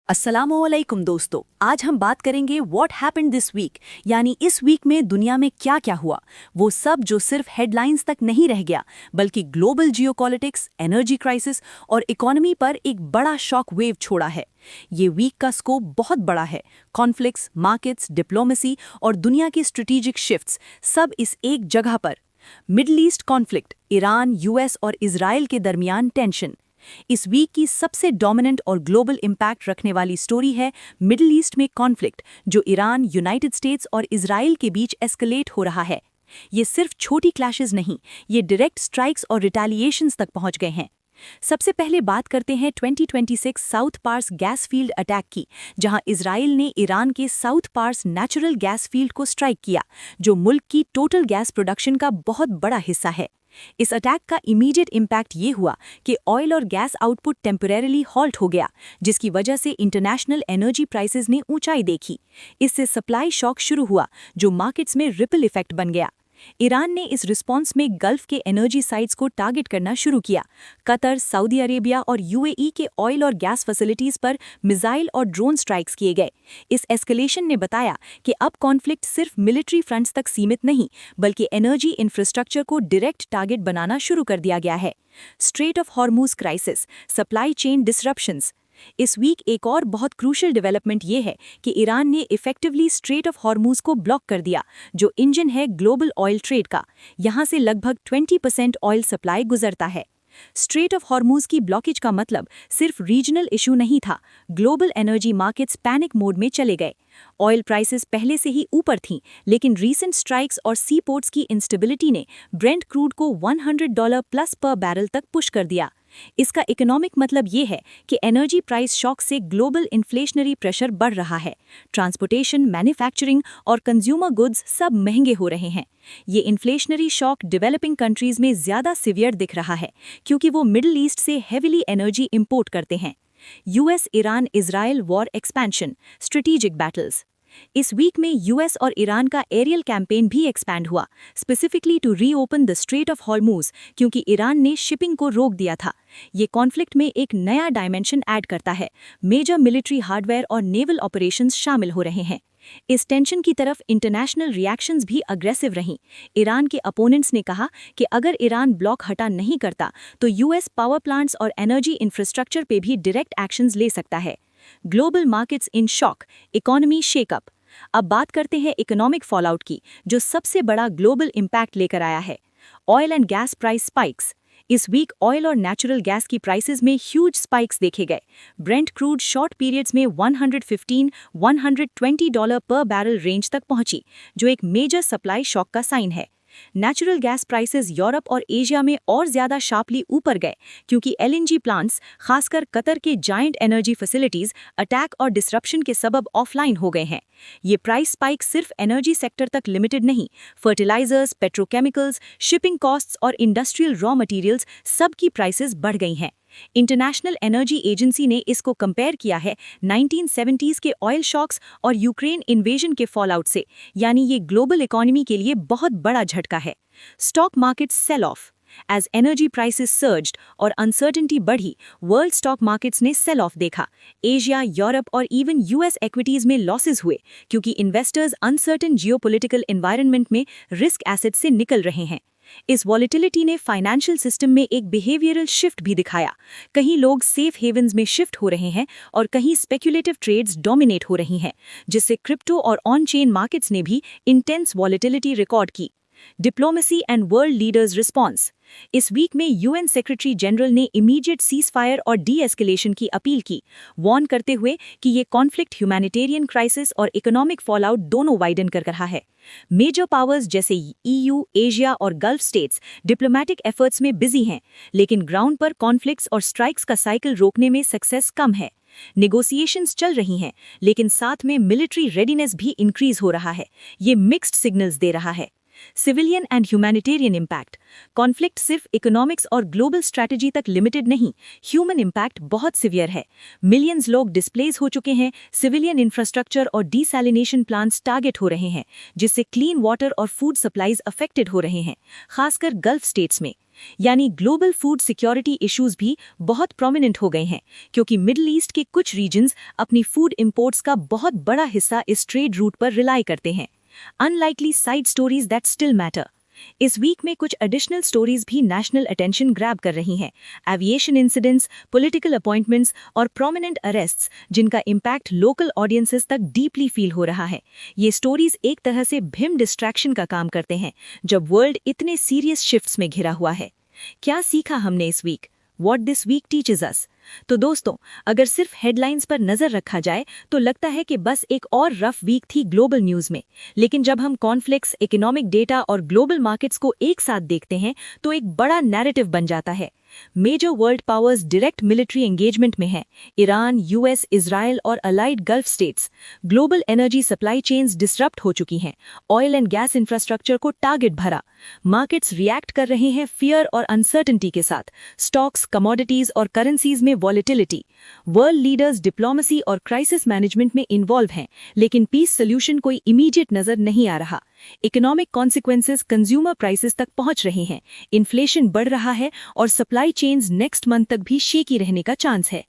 अस्सलामुअलैकुम दोस्तों, आज हम बात करेंगे व्हाट हैपेंड दिस वीक, यानी इस वीक में दुनिया में क्या क्या हुआ। वो सब जो सिर्फ हेडलाइंस तक नहीं रह गया, बल्कि ग्लोबल जियोपॉलिटिक्स, एनर्जी क्राइसिस और इकोनॉमी पर एक बड़ा शॉक वेव छोड़ा है। ये वीक का स्कोप बहुत बड़ा है। कॉन्फ्लिक्ट्स, मार्केट्स, डिप्लोमेसी और दुनिया की स्ट्रेटेजिक शिफ्ट्स सब इस एक जगह पर। Middle east conflict, Iran, US और इजराइल के दरमियान टेंशन। इस वीक की सबसे डोमिनेंट और ग्लोबल इंपैक्ट रखने वाली स्टोरी है मिडिल ईस्ट में कॉन्फ्लिक्ट, जो ईरान, यूनाइटेड स्टेट्स और इजराइल के बीच एस्केलेट हो रहा है। ये सिर्फ छोटी क्लैशेस नहीं, ये डायरेक्ट स्ट्राइक्स और रिटेलिएशंस तक पहुंच गए हैं। सबसे पहले बात करते हैं 2026 South Pars gas field attack की, जहां इजराइल ने ईरान के South Pars natural gas field को स्ट्राइक किया, जो मुल्क की टोटल गैस प्रोडक्शन का बहुत बड़ा हिस्सा है। इस अटैक का इमीडिएट इम्पैक्ट ये हुआ कि ऑयल और गैस आउटपुट टेम्परेरली हॉल्ट हो गया, जिसकी वजह से इंटरनेशनल एनर्जी प्राइसेस ने ऊंचाई देखी। इससे सप्लाई शॉक शुरू हुआ, जो मार्केट्स में रिपल इफेक्ट बन गया। ईरान ने इस रिस्पॉन्स में गल्फ के एनर्जी साइट्स को टारगेट करना शुरू किया। कतर, सऊदी अरेबिया और यूएई के ऑयल और गैस फैसिलिटीज पर मिसाइल और ड्रोन स्ट्राइक्स किए गए। इस एस्केलेशन ने बताया कि अब कॉन्फ्लिक्ट सिर्फ मिलिट्री फ्रंट्स तक सीमित नहीं, बल्कि एनर्जी इंफ्रास्ट्रक्चर को डायरेक्ट टारगेट बनाना शुरू कर दिया गया है। Straight of Hormuz crisis, supply chain disruptions. इस वीक एक और बहुत क्रूशल डेवलपमेंट ये है कि ईरान ने इफेक्टिवली स्ट्रेट ऑफ हॉर्मूज को ब्लॉक कर दिया, जो इंजन है ग्लोबल ऑयल ट्रेड का। यहां से लगभग 20% ऑयल सप्लाई गुजरता है। स्ट्रेट ऑफ हॉर्मूज की ब्लॉकेज का मतलब सिर्फ रीजनल इशू नहीं था, global energy markets panic mode में चले गए। ऑयल प्राइसेस पहले से ही ऊपर थीं, लेकिन रीसेंट स्ट्राइक्स और सी पोर्ट्स की इंस्टेबिलिटी ने ब्रेंट क्रूड को $100 प्लस पर बैरल तक पुश कर दिया। इसका इकोनॉमिक मतलब ये है कि एनर्जी प्राइस शॉक से ग्लोबल इन्फ्लेशनरी प्रेशर बढ़ रहा है। ट्रांसपोर्टेशन, मैन्युफैक्चरिंग और कंज्यूमर गुड्स सब महंगे हो रहे हैं। ये इन्फ्लेशनरी शॉक डेवलपिंग कंट्रीज में ज़्यादा सिवियर दिख रहा है, क्योंकि वो मिडिल ईस्ट से हेविली एनर्जी इंपोर्ट करते हैं। US Iran Israel war expansion, strategic battles. इस वीक में यूएस और ईरान का एरियल कैंपेन भी एक्सपैंड हुआ, specifically to reopen the strait of Hormuz, क्योंकि ईरान ने शिपिंग को रोक दिया था। ये कॉन्फ्लिक्ट में एक नया डायमेंशन ऐड करता है। मेजर मिलिट्री हार्डवेयर और नेवल ऑपरेशंस शामिल हो रहे हैं। इस टेंशन की तरफ इंटरनेशनल रिएक्शंस भी अग्रेसिव रहीं। ईरान के अपोनेंट्स ने कहा कि अगर ईरान ब्लॉक हटा नहीं करता तो यूएस पावर प्लांट्स और एनर्जी इंफ्रास्ट्रक्चर पे भी डायरेक्ट एक्शंस ले सकता है। Global markets in shock, economy shake up. अब बात करते हैं इकोनॉमिक फॉलआउट की, जो सबसे बड़ा ग्लोबल इंपैक्ट लेकर आया है। Oil and gas price spikes. इस वीक ऑयल और नेचुरल गैस की प्राइसेस में ह्यूज स्पाइक्स देखे गए। ब्रेंट क्रूड शॉर्ट पीरियड्स में $115-120 पर बैरल रेंज तक पहुंची, जो एक मेजर सप्लाई शॉक का साइन है। नेचुरल गैस प्राइसेस यूरोप और एशिया में और ज़्यादा शार्पली ऊपर गए, क्योंकि एलएनजी प्लांट्स, खासकर कतर के जायंट एनर्जी फैसिलिटीज़, अटैक और डिसरप्शन के सबब ऑफलाइन हो गए हैं। ये प्राइस स्पाइक सिर्फ एनर्जी सेक्टर तक लिमिटेड नहीं, फर्टिलाइजर्स, पेट्रोकेमिकल्स, शिपिंग कॉस्ट्स और इंडस्ट्रियल रॉ मटेरियल्स सब की प्राइसेस बढ़ गई हैं। इंटरनेशनल एनर्जी एजेंसी ने इसको कंपेयर किया है 1970s के ऑयल शॉक्स और यूक्रेन इन्वेजन के फॉलआउट से, यानी ये ग्लोबल इकोनॉमी के लिए बहुत बड़ा झटका है। Stock markets sell off. As energy prices surged और अनसर्टेनिटी बढ़ी, वर्ल्ड स्टॉक मार्केट्स ने सेल ऑफ देखा। एशिया, यूरोप और इवन यूएस इक्विटीज में लॉसेस हुए, क्योंकि इन्वेस्टर्स अनसर्टेन जियोपॉलिटिकल एनवायरनमेंट में रिस्क एसेट से निकल रहे हैं। इस वॉलेटिलिटी ने फाइनेंशियल सिस्टम में एक बिहेवियरल शिफ्ट भी दिखाया। कहीं लोग सेफ हेवन्स में शिफ्ट हो रहे हैं और कहीं स्पेक्युलेटिव ट्रेड्स डोमिनेट हो रही हैं, जिससे क्रिप्टो और ऑन चेन मार्केट्स ने भी इंटेंस वॉलेटिलिटी रिकॉर्ड की। Diplomacy and world leaders response. इस वीक में यूएन सेक्रेटरी जनरल ने इमीडिएट सीजफायर और डी एस्केलेशन की अपील की, वार्न करते हुए कि ये कॉन्फ्लिक्ट ह्यूमैनिटेरियन क्राइसिस और इकोनॉमिक फॉलआउट दोनों वाइडन कर रहा है। मेजर पावर्स जैसे ईयू, एशिया और गल्फ स्टेट्स डिप्लोमैटिक एफर्ट्स में बिजी हैं, लेकिन ग्राउंड पर कॉन्फ्लिक्ट्स और स्ट्राइक्स का साइकिल रोकने में सक्सेस कम है। नेगोशिएशंस चल रही हैं, लेकिन साथ में मिलिट्री रेडीनेस भी इंक्रीज हो रहा है। ये मिक्स्ड सिग्नल्स दे रहा है। Civilian and humanitarian impact. Conflict सिर्फ इकोनॉमिक्स और ग्लोबल स्ट्रैटेजी तक लिमिटेड नहीं, ह्यूमन इम्पैक्ट बहुत सीवियर है। मिलियंस लोग डिस्प्लेस हो चुके हैं, सिविलियन इंफ्रास्ट्रक्चर और डिसैलिनेशन प्लांट्स टारगेट हो रहे हैं, जिससे क्लीन वाटर और फूड सप्लाईज अफेक्टेड हो रहे हैं, खासकर गल्फ स्टेट्स में। यानी ग्लोबल फूड सिक्योरिटी इश्यूज भी बहुत प्रोमिनेंट हो गए हैं, क्योंकि मिडिल ईस्ट के कुछ रीजन्स अपनी फूड इंपोर्ट्स का बहुत बड़ा हिस्सा इस ट्रेड रूट पर रिलाई करते हैं। Unlikely side stories that still matter. इस वीक में कुछ एडिशनल स्टोरीज भी नेशनल अटेंशन ग्रैब कर रही हैं। एविएशन इंसिडेंट्स, पॉलिटिकल अपॉइंटमेंट्स और प्रोमिनेंट अरेस्ट्स, जिनका इम्पैक्ट लोकल ऑडियंसेस तक डीपली फील हो रहा है। ये स्टोरीज एक तरह से भीम डिस्ट्रैक्शन का काम करते हैं, जब वर्ल्ड इतने सीरियस शिफ्ट्स में घिरा हुआ है। क्या सीखा हमने इस week? What this week teaches us? तो दोस्तों, अगर सिर्फ हेडलाइंस पर नजर रखा जाए तो लगता है कि बस एक और रफ वीक थी ग्लोबल न्यूज में। लेकिन जब हम कॉन्फ्लिक्ट्स, इकोनॉमिक डेटा और ग्लोबल मार्केट्स को एक साथ देखते हैं तो एक बड़ा नैरेटिव बन जाता है। Major world powers direct military engagement में हैं। ईरान, यूएस, इजराइल और allied Gulf states. Global energy supply chains disrupt हो चुकी हैं। ऑयल एंड गैस इंफ्रास्ट्रक्चर को टारगेट भरा। मार्केट्स रिएक्ट कर रहे हैं फियर और अनसर्टेनिटी के साथ। स्टॉक्स, कमोडिटीज और करेंसीज में वॉलेटिलिटी। वर्ल्ड लीडर्स डिप्लोमेसी और क्राइसिस मैनेजमेंट में इन्वॉल्व हैं, लेकिन पीस सोल्यूशन कोई इमीडिएट नजर नहीं आ रहा। इकोनॉमिक कॉन्सिक्वेंसेस कंज्यूमर प्राइसेस तक पहुंच रहे हैं। इन्फ्लेशन बढ़ रहा है और सप्लाई चेन्स नेक्स्ट मंथ तक भी शेकी रहने का चांस है।